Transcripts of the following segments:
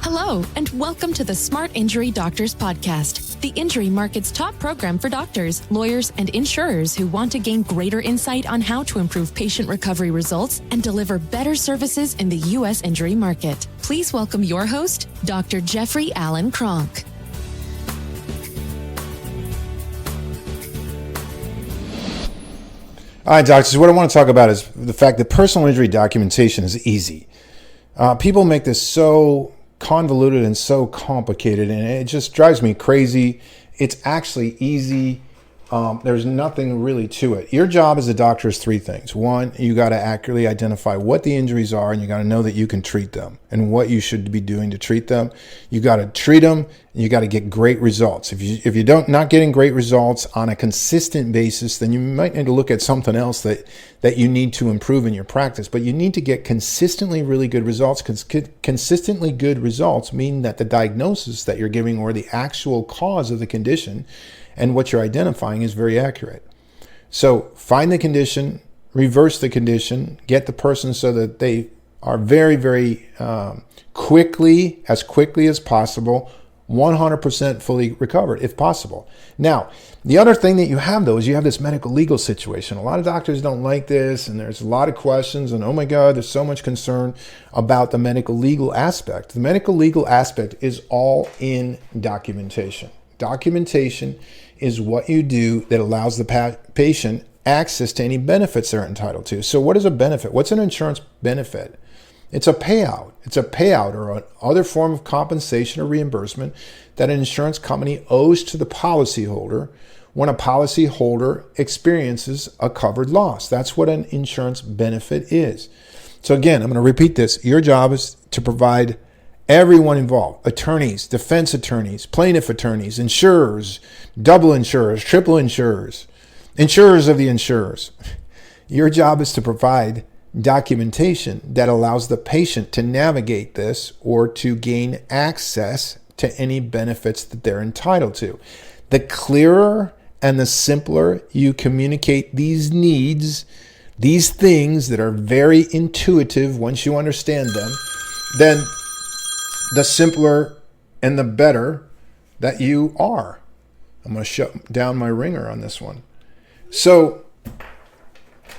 Hello, and welcome to the Smart Injury Doctors Podcast, the injury market's top program for doctors, lawyers, and insurers who want to gain greater insight on how to improve patient recovery results and deliver better services in the U.S. injury market. Please welcome your host, Dr. Jeffrey Allen Kronk. All right, doctors, what I want to talk about is the fact that personal injury documentation is easy. People make this so convoluted and so complicated, and it just drives me crazy. It's actually easy. There's nothing really to it. Your job as a doctor is three things. One, you got to accurately identify what the injuries are, and you got to know that you can treat them and what you should be doing to treat them. You got to treat them, and you got to get great results. If you don't not getting great results on a consistent basis, then you might need to look at something else that you need to improve in your practice. But you need to get consistently really good results. Consistently good results mean that the diagnosis that you're giving or the actual cause of the condition and what you're identifying is very accurate. So find the condition, reverse the condition, get the person so that they are very, very quickly as possible, 100% fully recovered if possible. Now, the other thing that you have though is you have this medical legal situation. A lot of doctors don't like this, and there's a lot of questions, and oh my God, there's so much concern about the medical legal aspect. The medical legal aspect is all in documentation. Documentation is what you do that allows the patient access to any benefits they're entitled to. So what is a benefit? What's an insurance benefit? It's a payout. It's a payout or another form of compensation or reimbursement that an insurance company owes to the policyholder when a policyholder experiences a covered loss. That's what an insurance benefit is. So again, I'm going to repeat this. Your job is to provide everyone involved, attorneys, defense attorneys, plaintiff attorneys, insurers, double insurers, triple insurers, insurers of the insurers. Your job is to provide documentation that allows the patient to navigate this or to gain access to any benefits that they're entitled to. The clearer and the simpler you communicate these needs, these things that are very intuitive once you understand them, then the simpler and the better that you are. I'm going to shut down my ringer on this one. So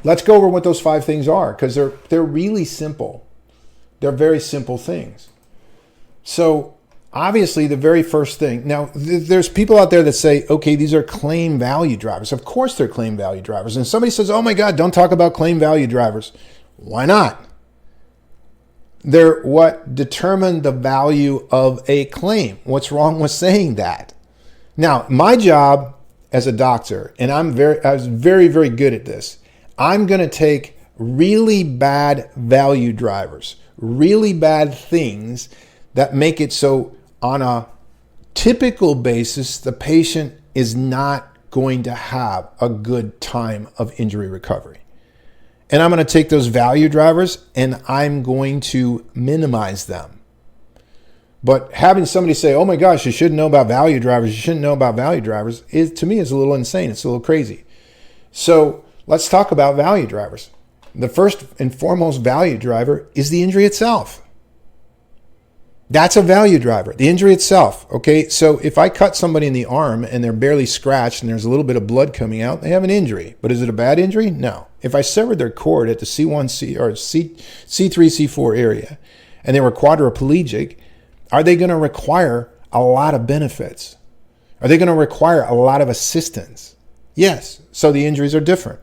let's go over what those 5 things are, because they're really simple. They're very simple things. So obviously the very first thing, now there's people out there that say, okay, these are claim value drivers. Of course they're claim value drivers. And somebody says, oh my God, don't talk about claim value drivers. Why not? They're what determine the value of a claim. What's wrong with saying that? Now, my job as a doctor, and I was very, very good at this. I'm going to take really bad value drivers, really bad things that make it so on a typical basis, the patient is not going to have a good time of injury recovery. And I'm going to take those value drivers and I'm going to minimize them. But having somebody say, oh my gosh, you shouldn't know about value drivers, you shouldn't know about value drivers, to me is a little insane. It's a little crazy. So let's talk about value drivers. The first and foremost value driver is the injury itself. That's a value driver, the injury itself. Okay, so if I cut somebody in the arm and they're barely scratched and there's a little bit of blood coming out, they have an injury. But is it a bad injury? No. If I severed their cord at the C1, or C3, C4 area and they were quadriplegic, are they going to require a lot of benefits? Are they going to require a lot of assistance? Yes. So the injuries are different.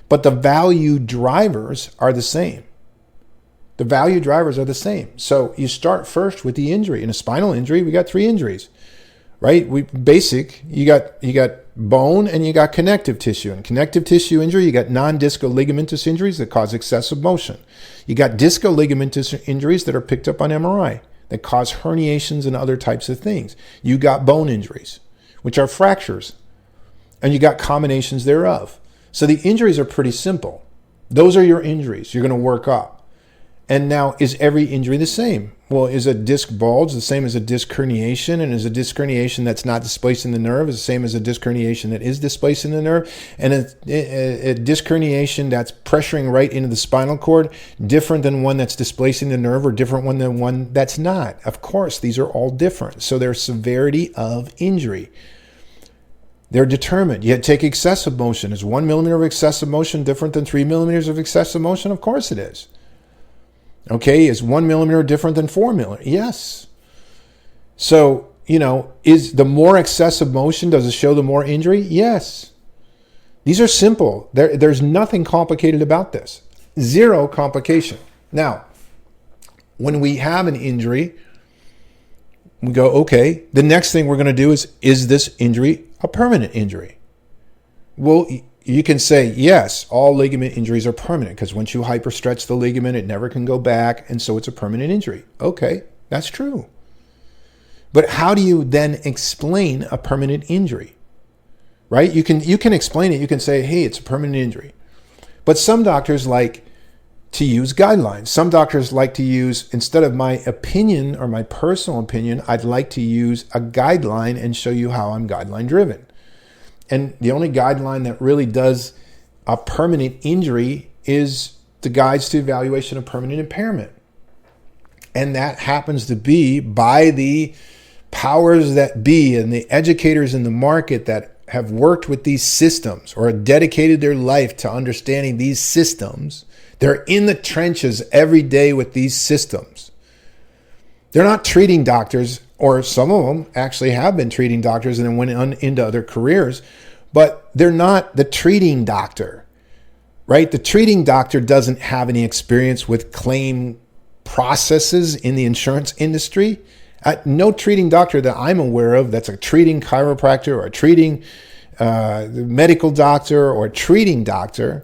But the value drivers are the same. The value drivers are the same. So you start first with the injury. In a spinal injury, we got 3 injuries, right? You got bone and you got connective tissue. In connective tissue injury, you got non-disco ligamentous injuries that cause excessive motion. You got disco ligamentous injuries that are picked up on MRI that cause herniations and other types of things. You got bone injuries, which are fractures, and you got combinations thereof. So the injuries are pretty simple. Those are your injuries you're going to work up. And now, is every injury the same? Well, is a disc bulge the same as a disc herniation? And is a disc herniation that's not displacing the nerve is the same as a disc herniation that is displacing the nerve? And a disc herniation that's pressuring right into the spinal cord different than one that's displacing the nerve, or different than one that's not? Of course, these are all different. So their severity of injury, they're determined. Yet take excessive motion. Is 1 millimeter of excessive motion different than 3 millimeters of excessive motion? Of course it is. Okay, is 1 millimeter different than 4 millimeters? Yes. So, is the more excessive motion, does it show the more injury? Yes. These are simple. There's nothing complicated about this. Zero complication. Now, when we have an injury, we go, okay, the next thing we're going to do is this injury a permanent injury? Well, you can say, yes, all ligament injuries are permanent, because once you hyperstretch the ligament, it never can go back, and so it's a permanent injury. Okay, that's true. But how do you then explain a permanent injury? Right? You can explain it. You can say, hey, it's a permanent injury. But some doctors like to use guidelines. Some doctors like to use, instead of my opinion or my personal opinion, I'd like to use a guideline and show you how I'm guideline driven. And the only guideline that really does a permanent injury is the Guides to Evaluation of Permanent Impairment. And that happens to be by the powers that be and the educators in the market that have worked with these systems or dedicated their life to understanding these systems. They're in the trenches every day with these systems. They're not treating doctors, or some of them actually have been treating doctors and then went into other careers, but they're not the treating doctor, right? The treating doctor doesn't have any experience with claim processes in the insurance industry. No treating doctor that I'm aware of that's a treating chiropractor or a treating medical doctor or a treating doctor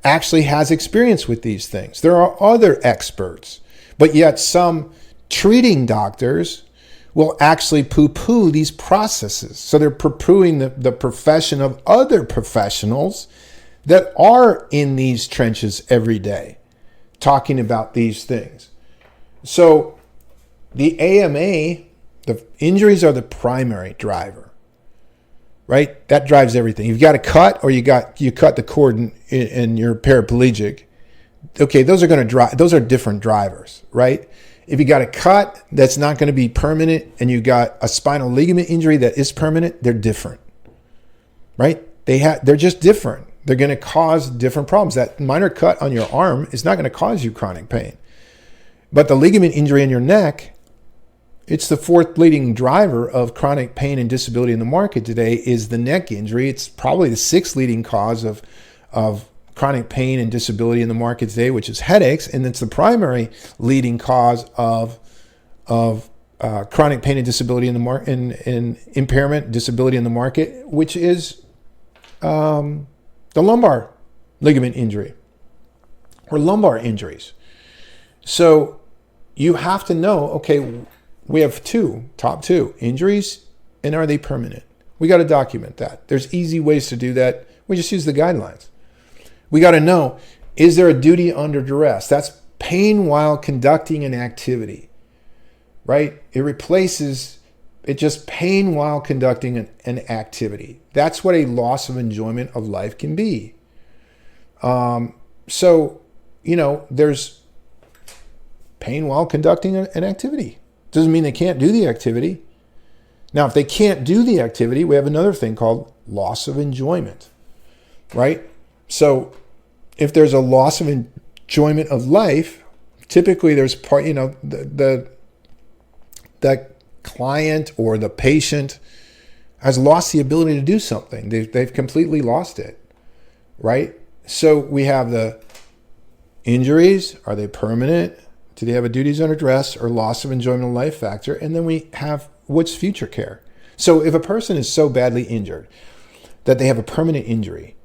actually has experience with these things. There are other experts, but yet some treating doctors will actually poo-poo these processes. So they're poo-pooing the profession of other professionals that are in these trenches every day, talking about these things. So the AMA, the injuries are the primary driver, right? That drives everything. You've got a cut, or you cut the cord and you're paraplegic. Okay, those are different drivers, right? If you got a cut that's not going to be permanent and you got a spinal ligament injury that is permanent, they're different, right? They're just different. They're going to cause different problems. That minor cut on your arm is not going to cause you chronic pain. But the ligament injury in your neck, it's the fourth leading driver of chronic pain and disability in the market today is the neck injury. It's probably the sixth leading cause of chronic pain and disability in the market today, which is headaches, and it's the primary leading cause of chronic pain and disability in the market, in impairment, disability in the market, which is the lumbar ligament injury or lumbar injuries. So you have to know, okay, we have top two injuries, and are they permanent? We got to document that. There's easy ways to do that. We just use the guidelines. We got to know, is there a duty under duress? That's pain while conducting an activity, right? It just pain while conducting an activity. That's what a loss of enjoyment of life can be. So, there's pain while conducting an activity. Doesn't mean they can't do the activity. Now, if they can't do the activity, we have another thing called loss of enjoyment, right? So if there's a loss of enjoyment of life, typically there's the client or the patient has lost the ability to do something. They've completely lost it, right? So we have the injuries. Are they permanent? Do they have a duties under duress or loss of enjoyment of life factor? And then we have what's future care. So if a person is so badly injured that they have a permanent injury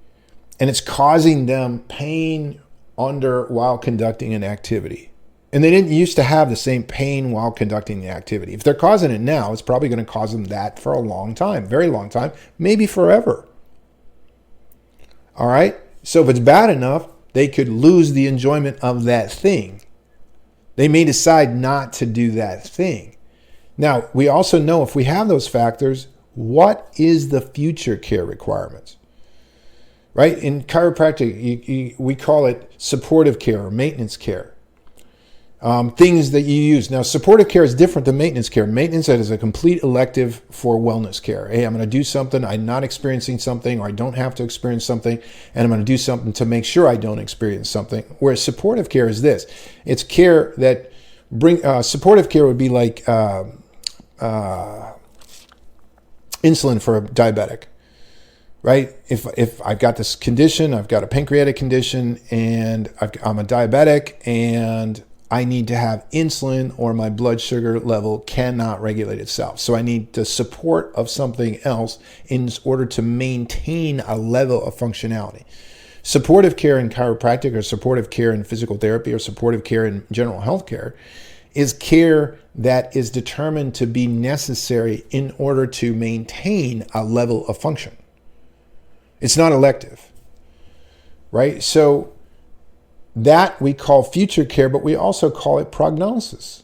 and it's causing them pain while conducting an activity, and they didn't used to have the same pain while conducting the activity. If they're causing it now, it's probably going to cause them that for a long time, very long time, maybe forever. All right? So if it's bad enough, they could lose the enjoyment of that thing. They may decide not to do that thing. Now, we also know if we have those factors, what is the future care requirements? Right? In chiropractic, we call it supportive care or maintenance care. Things that you use. Now, supportive care is different than maintenance care. Maintenance is a complete elective for wellness care. Hey, I'm going to do something. I'm not experiencing something, or I don't have to experience something, and I'm going to do something to make sure I don't experience something. Whereas supportive care is this. It's care that supportive care would be like insulin for a diabetic, right? If I've got this condition, I've got a pancreatic condition, and I'm a diabetic, and I need to have insulin or my blood sugar level cannot regulate itself. So I need the support of something else in order to maintain a level of functionality. Supportive care in chiropractic, or supportive care in physical therapy, or supportive care in general health care is care that is determined to be necessary in order to maintain a level of function. It's not elective, right? So that we call future care, but we also call it prognosis,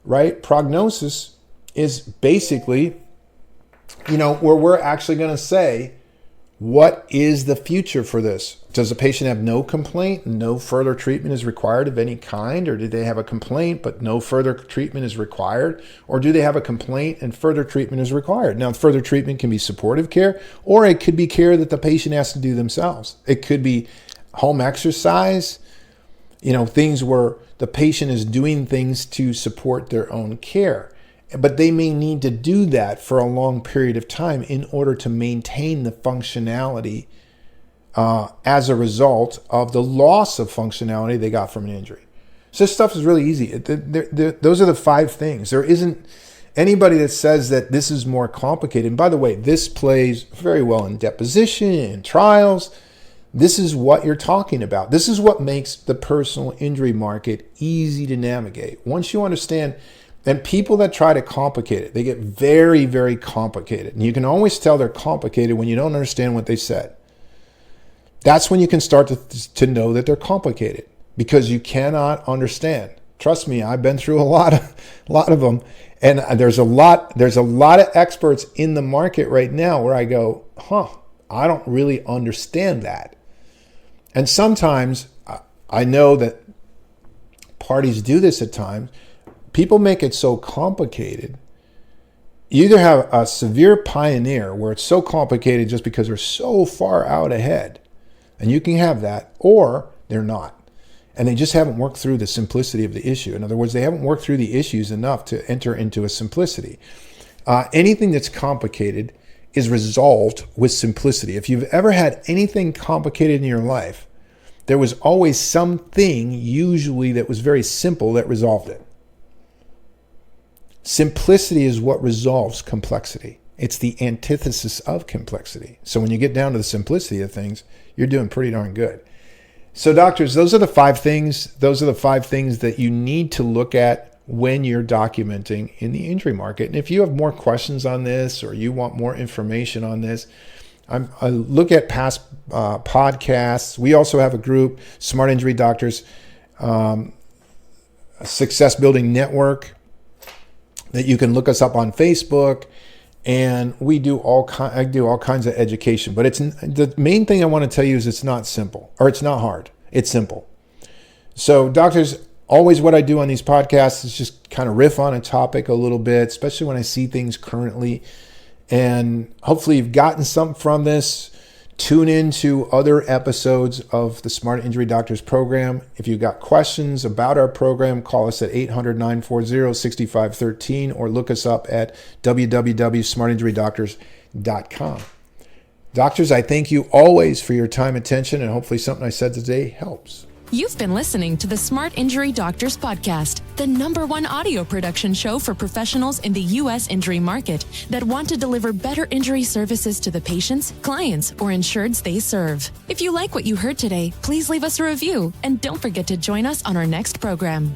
right? Prognosis is basically, where we're actually going to say, what is the future for this? Does the patient have no complaint, no further treatment is required of any kind? Or do they have a complaint, but no further treatment is required? Or do they have a complaint and further treatment is required? Now, further treatment can be supportive care, or it could be care that the patient has to do themselves. It could be home exercise, things where the patient is doing things to support their own care. But they may need to do that for a long period of time in order to maintain the functionality as a result of the loss of functionality they got from an injury. So this stuff is really easy. Those are the 5 things. There isn't anybody that says that this is more complicated. And by the way, this plays very well in deposition, in trials. This is what you're talking about. This is what makes the personal injury market easy to navigate. Once you understand, and people that try to complicate it, they get very, very complicated. And you can always tell they're complicated when you don't understand what they said. That's when you can start to know that they're complicated, because you cannot understand. Trust me, I've been through a lot of them. And there's a lot of experts in the market right now where I go, I don't really understand that. And sometimes I know that parties do this at times. People make it so complicated. You either have a severe pioneer where it's so complicated just because they're so far out ahead, and you can have that, or they're not. And they just haven't worked through the simplicity of the issue. In other words, they haven't worked through the issues enough to enter into a simplicity. Anything that's complicated is resolved with simplicity. If you've ever had anything complicated in your life, there was always something, usually that was very simple, that resolved it. Simplicity is what resolves complexity. It's the antithesis of complexity. So when you get down to the simplicity of things, you're doing pretty darn good. So doctors, those are the 5 things. Those are the 5 things that you need to look at when you're documenting in the injury market. And if you have more questions on this, or you want more information on this, I look at past podcasts. We also have a group, Smart Injury Doctors, Success Building Network, that you can look us up on Facebook. And I do all kinds of education. But the main thing I want to tell you is it's not simple, or it's not hard. It's simple. So doctors, always what I do on these podcasts is just kind of riff on a topic a little bit, especially when I see things currently. And hopefully you've gotten something from this. Tune into other episodes of the Smart Injury Doctors program. If you've got questions about our program, call us at 800-940-6513 or look us up at www.smartinjurydoctors.com. Doctors, I thank you always for your time, attention, and hopefully something I said today helps. You've been listening to the Smart Injury Doctors Podcast, the #1 audio production show for professionals in the U.S. injury market that want to deliver better injury services to the patients, clients, or insureds they serve. If you like what you heard today, please leave us a review and don't forget to join us on our next program.